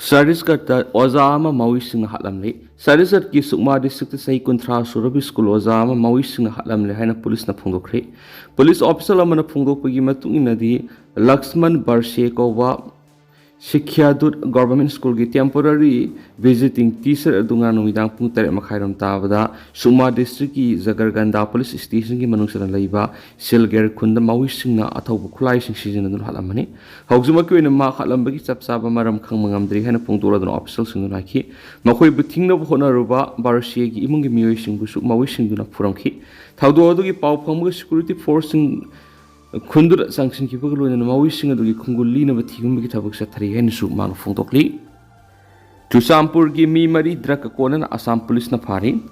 Service karta oza ama mawising Hatlamle. Service at ki sukma district say kontra surabi school oza ama mawising Hatlamle haina police na phungdokre. Police officer amana phungdokpagi matung inadi Laxman Barshe ko wa Shikyadut Government School ki temporary visiting teacher adunga numidang pung 3 makhairam tabada Suma district ki Zagarganda police station ki manungsana laiba Silger khunda mawising na athobu khulai sing season adun halamani haujuma ki ma khalambagi chapsaba maram khangmangamdri hana pungtora dun official sing na ki makhoi buthing na hona ruba Barshe ki imungi miyoi sing bu mawising duna phuramki thaudo adu ki pau phamu security force sing Kundur sanction ki paglo na mawising adu ki khunguli na bathigum ki thabak sa thari hen su mang phungtokli Chusampur ki mi mari drak konan Assam police na phari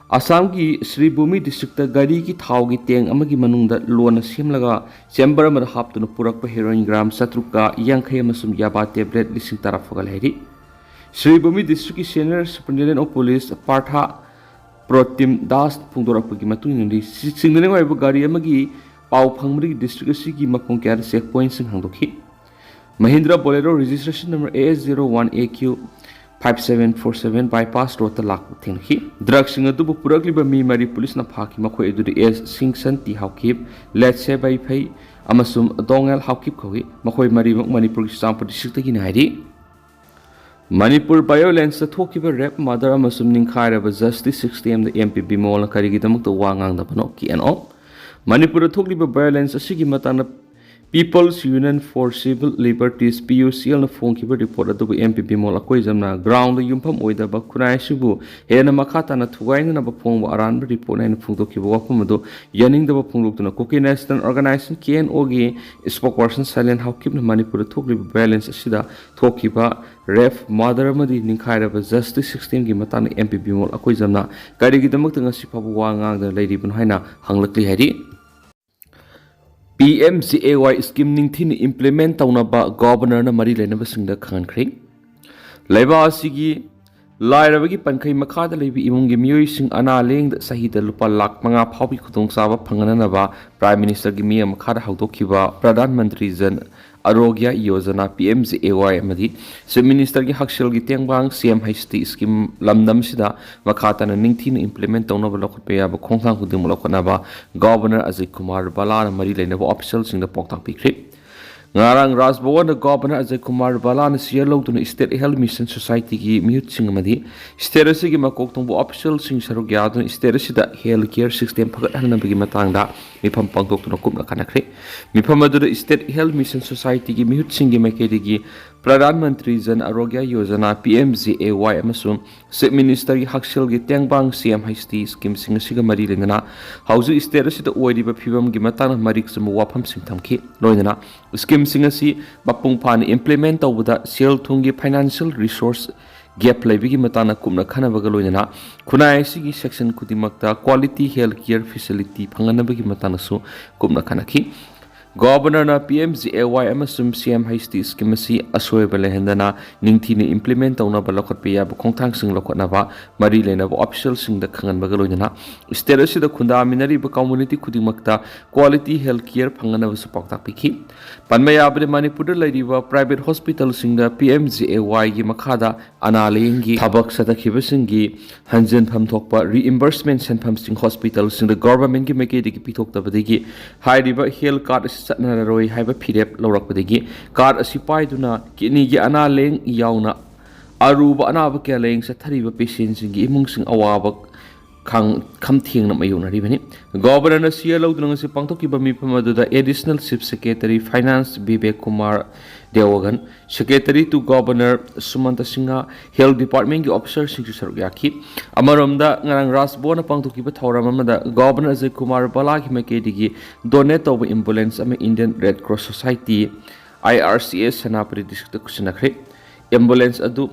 Assam ki Sri Bhumi district ta gari ki thau ki teng amagi manungda lona semlaga chamber ma haptu na purak pa heroin gram satruka yankhai amasum yaba tablet lising tarafagal heri Sri Bhumi district ki senior superintendent of police Partha Protim Das phungdorak pa ki matung ni singdane wai gari amagi Pau Phangmri district asigi mapung kya checkpoint sing hangdokhi Mahindra Bolero registration number AS01AQ 5747 bypass road lak thinghi drug sing adu purakli ba mi mari police na phaki makhoi edu S sing santi hawkip let's say by phai amasum dongal hawkip khogi makhoi mari Manipur ki Sampur district gi nairi Manipur violence thokiba rap mother amasum ningkhaira ba justice 6am the MPB mol kari gi damak to wangang da bano ki and all Manipur thokliba violence asigi matana People's Union for Civil Liberties PUCL na phongkiba report adu MPP mol akoi jamna ground yumpham oida ba khunai sibu hena makhata na thugaina na ba phongba aran report na phungdokkiba wapum adu yaning da ba phungdoktuna Kuki National Organization KNO gi spokesperson Silent Hawkip na Manipur thokliba violence asida thokiba ref mother amadi ningkhaira ba justice system gi matana MPP mol akoi jamna kari gi damak tanga sipabu wangang da lairibun haina hanglakli hari PMCAY scheme ningthin implement taunaba governor na mari lena basingda khankhri laiba asigi lairabagi pankhai makhada leibi imungi miyoi sing ana leng sahida lupa lakh manga phawi khudong saba phangana na ba prime minister gi mi makhada hawdokhiba pradhan mantri jan arogya yojana PMCAY amadi chief minister gi hakshel gi tengbang CMHT scheme lamdam sida makhata na ningthin implement tauna ba lokhot pe ya ba khongthang khuding lokhona ba governor Ajay Kumar Bala na mari lena ba official sing da poktang pikri ngarang Rajbhavan na governor Ajay Kumar Bala na siya lawtuna state health mission society gi miyut sing amadi state asigi makok tongbo official sing saruk yadun state asida health care system phagat halna bagi matangda mifam pangdoktuna kupna kanakre mifam adu state health mission society gi miyut sing gi makedi gi Pradhan Mantri Jan Arogya Yojana PMCAY amasum chief minister gi hakshel gi tengbang CMHT scheme sing asiga mari lengana hauju state asida oidiba phibam gi matang marik sum wafam sing thamki loinana scheme sing asi bapung phan implement tawda sel thungi financial resource gap laibigi matana kumna khana baga loinana khunai sigi section kudimakta quality health care facility phangana bagi matana su kumna khana ki Governor na PMCAY amasum CMHT scheme si asoi balehendana ningthini implement tauna balakot pe ya khongthang sing lokot na ba mari lena ba official sing da khangan baga loina state asida khunda minari ba community khudimakta quality health care phangana ba support ta pikhi panmaya abre Manipur lairi ba private hospital sing da PMCAY gi makhada analeng gi thabak sadakhiba sing gi hanjen pham thokpa reimbursement senpham sing hospital sing da government gi mekedi gi pithok ta badegi hairiba health card satnaroi haiba phirep lawrakpadegi card asi paiduna kidney gi ana leng yauna aruba anaba kya leng sa thariba patients gi imung sing awaba kham thieng na mayuna ribani governor na sia lawduna si pangthoki ba mi phamadu da additional chief secretary finance Vivek Kumar Dewagan secretary to governor Sumanta Singha health department gi officer sing saruk yakhi amaramda ngarang Rajbhavan pangthoki ba thoram amada governor Ajay Kumar Bala gi makedi gi donate to ambulance ama Indian Red Cross Society IRCS Sanapuri district kusinakre ambulance adu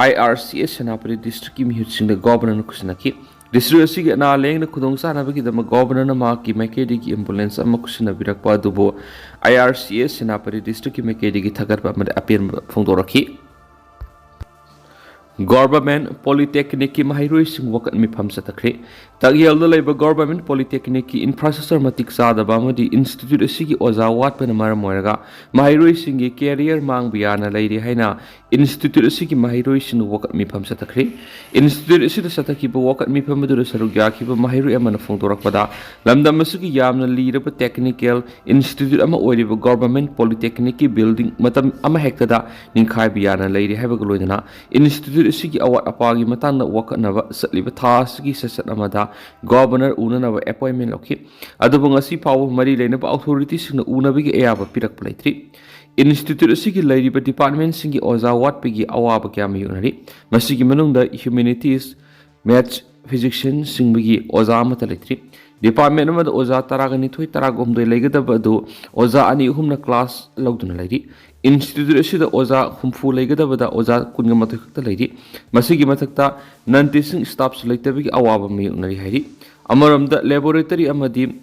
IRCS Sanapuri district ki mihut sing da governor kusinaki district asigi na leng na khudong sa na bagi dama governor na ma ki makedi gi ambulance ama kusina birakpa dubo IRCS Sanapuri district ki makedi gi thagar pa ma appear phongdoraki Government Polytechnic ki mahairoi sing wakat mi pham satakre Tagyalda leba government polytechnic ki infrastructure matik sadaba amadi institute asigi oza watpana maram oiraga mahiroi singi career mang biyana leiri haina institute asigi mahiroi sinu wakat mifam satakri institute asida satakiba wakat mifam madura saruk yakiba mahiroi amana phongtorakpada lamdam asigi yamna liraba technical institute ama oiriba government polytechnic ki building matam ama hektada ningkhai biyana leiri haiba loidana institute asigi awat apagi matangna wakat naba satliba thasigi sasat amada Governor Unanava appointment Loki, Adabangasi power Mari Lenaba authorities in the Unabigi Ayaba Pirak Playtree. Institute Siki Lady but Department Singi Oza Wat Pigi Awaba Kami Unari, Masiki Manunda Humanities, Maths, Physics, Singbigi Oza Matalitri. Department of the Oza Taraganitui Taragum de Legata Badu, Oza Ani Humna class Logduna lady. Institute Sida Oza Humfu Legata Bada Oza Kungamata lady. Masiki Matakta, non teaching staffs later big Awaba Unari Hari. Amaram the laboratory Amadi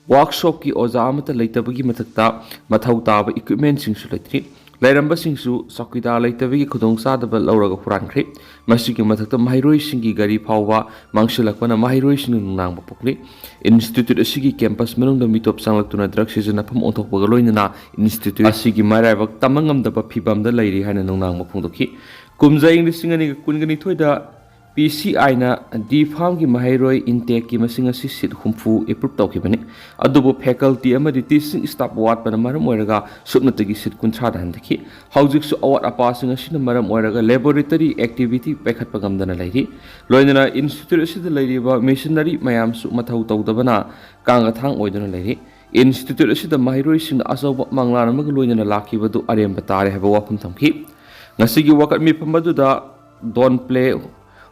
workshop ki Oza Amata later bigi Matakta, Matauta equipment sing sulatri. Lairamba singsu Sakida later bigi Kudong Sadaba Laura Frankri. Masiki Matakta Mahiroi Singi Gari Pawa, Mangshilakwana Mahiroi Sinang Pokli. Institute Asigi campus Menung the meet up Sangatuna drug season upon Otopogaloina Institute Asigi Marava Tamangam the Papibam the lady Hananang Mapundoki. Kumza English singing Kungani Toida PCI na D farm ki Mahiroi intake ki Masinga Sisit Humfu approved Tokibani. Adobo faculty amadi teaching staff wat Panamara Moraga Subnatagi Sit Kuntrada Handaki. Housing so awat a passing a Sinamara Moraga laboratory activity Pekat Pagamdana lady. Loinana Institute the lady about missionary Mayam Sumatau Tavana Kangatang Oidana lady. Institute the Mahiroi Sin Asoba Manglana Magaloina Laki Vadu Ariam Batari have a wapum tamki. Nasigi walk at me Pamaduda don't play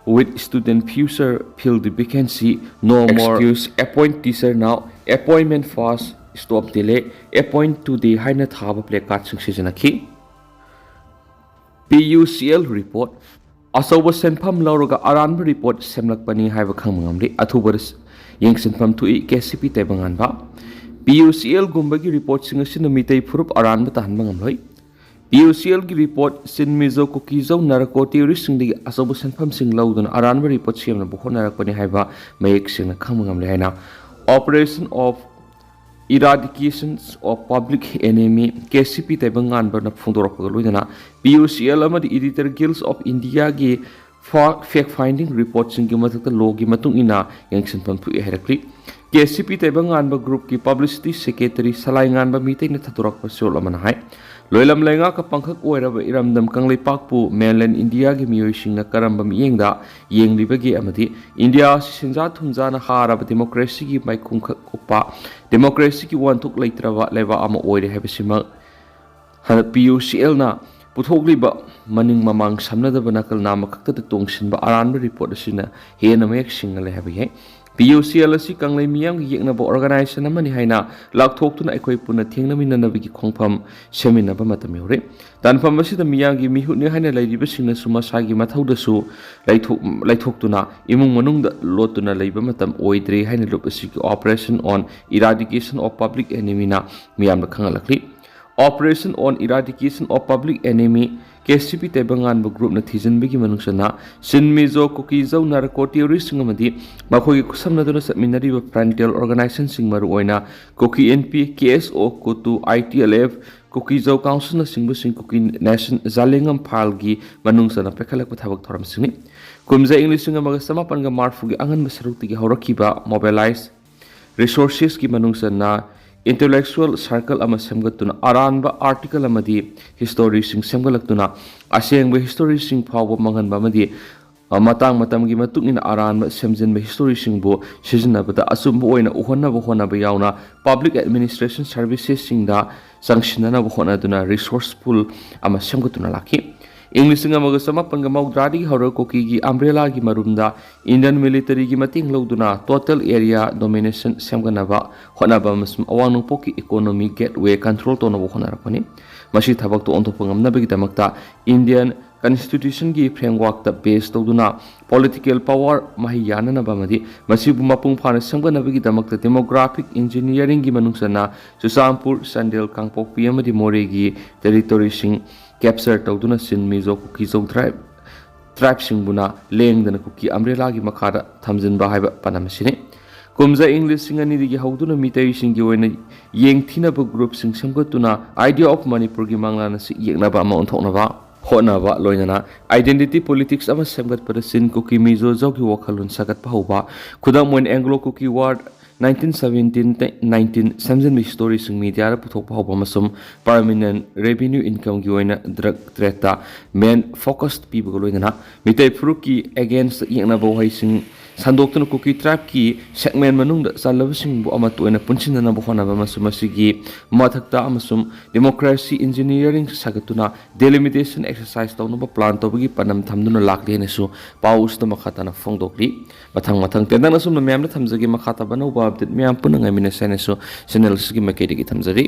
with student future fill the vacancy no more excuse appoint teacher now appointment fast stop delay appoint to the high net harbor play card season aki PUCL report asoba senpam lauroga aranba report semlak pani haiba khamngamri athubaris yeng senpam tu KCP tebangan ba PUCL gumbagi report singasin mitei furup aranba tahanba ngamloi PUCL की report sin mizo kukizo narco theories sing the asobo senpam sing laudun aranba report siamna bokon narakpani haiba mayek sing khamngam lehaina operation of eradications of public enemy KCP tebangan barna phungdorapga loidana PUCL amadi editor guilds of India gi fact finding report sing gi mathakta law gi matung ina yang senpam thu herakli KCP tebangan ba group ki publicity secretary salaingan ba meeting na thaturak pa sol amana hai Loilam Lenga ka pangkak oiraba iramdam kanglay pakpu mainland India gi miyoising na karambam yengda yeng libagi amadi India sinja thumja na haraba democracy gi mai kungkak upa democracy ki wantuk leitraba leba ama oire habisima hana PUCL na puthokliba maning mamang samnadaba nakal nama kakta tongsinba aranba report asina hena mayek single habi PUCL asi kanglay miyam gi yekna ba organization amani haina lakthok ekoi puna thengnamina nabigi khongpham semina ba matam yore tanpham asida miyam gi mihutne haina laidiba singna suma sagi mathauda su laithok tuna imung manung da lotuna leiba matam oidre haina lup asi operation on eradication of public enemy na miyam khangalakli operation on eradication of public enemy KCP tebangan ba group na thijan bigi manungsana sinmizo kukizo narco terrorist ngamadi makhogi kusamna duna satminari ba frontier organization sing maru oina Kuki NP KSO kutu ITLF Kukizo council na singbu sing Kuki nation zalengam phalgi manungsana pekhalak pathabak thoram singi kumza english singa maga samapan ga marfugi angan masarukti gi hawrakiba mobilize resources ki manungsana intellectual circle ama semgatuna aranba article amadi history sing semgalaktuna asengba history sing phawa manganba amadi matang matamgi matungina aranba semjinba history sing bu sizinabada asumba oina uhonna yauna public administration services sing da sanctionana hona duna resourceful ama semgatuna laki English nga maga samapan ga mawdradi hawra koki gi umbrella gi marumda Indian military gi mating lawduna total area domination semganaba honaba masum awang poki economy gateway control to no honarakani mashi thabak to onto pangamna bagi damakta Indian constitution gi framework ta base tawduna political power mahiyana na bamadi masibu mapung phana semganaba gi damakta demographic engineering gi manungsana Susampur Sandel Kangpok PMD More gi territory sing capture tawduna sin mizo kukizo ट्राइब्सिंगबुना लेंदना कुकी अम्ब्रेलागी मखादा थमजिनबा हाइबा पनामसिने कुमजा English सिंगनी हौदुना मितैसिंगी ओइना येंगथिनबा ग्रुप सिंग सेमगतुना आइडिया ऑफ मणिपुर की मांगलाना से येंगनाबा अमा ओंथोकनाबा होनाबा लोइनाना आइडेंटिटी पॉलिटिक्स अमा सेमगतपदा सिन कुकी मिजो जोगी वखलुन सगतपा हौबा खुदा मोइन एंग्लो कुकी वार्ड 1917-19 सेमजन स्टोरी सिंग मीडिया पुथोकपा हौबा मसुम परमानेंट रेवेन्यू इनकम की ओइना ड्रग ट्रेडता मेन फोकस्ड पीबगा लोइनाना मितै फुरुक की अगेंस्ट येंगनाबा वहाइसिंग संदोक्तुना कुकी ट्राइब की सेगमेंट मनुंग चालबसिंग अमत ओइना पुनसिननाबा होनाबा मसुम असिगी मथक्ता अमसुम डेमोक्रेसी इंजीनियरिंग सगतुना डेलिमिटेशन एक्सरसाइज तौनबा प्लान तौबगी पनम थमदुना लाक्लेनसु पाउसदा मखाताना फोंदोकली मथंग मथंग तेंदना सुम मैम थमजगे मखाता बनौबा अपडेट मैम पुनंगामिना सेनेसु चैनल सिगी मकेदगी थमजरी।